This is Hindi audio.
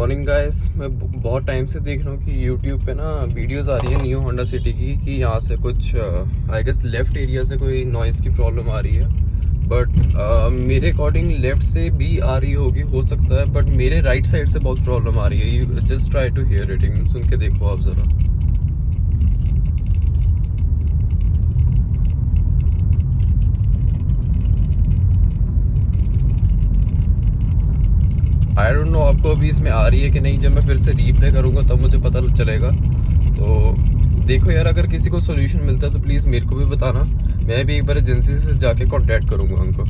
Morning guys. मैं बहुत टाइम से देख रहा हूँ कि यूट्यूब पे ना वीडियोस आ रही है न्यू होंडा सिटी की कि यहाँ से कुछ आई गेस लेफ़्ट एरिया से कोई नॉइज़ की प्रॉब्लम आ रही है। बट मेरे अकॉर्डिंग लेफ़्ट से भी आ रही होगी, हो सकता है, बट मेरे राइट साइड से बहुत प्रॉब्लम आ रही है। You just try to hear it, सुन के देखो आप ज़रा। आई डोंट नो आपको अभी इसमें आ रही है कि नहीं। जब मैं फिर से रीप्ले करूँगा तब मुझे पता चलेगा। तो देखो यार, अगर किसी को सोल्यूशन मिलता है तो प्लीज़ मेरे को भी बताना। मैं भी एक बार एजेंसी से जाके कांटेक्ट करूँगा उनको।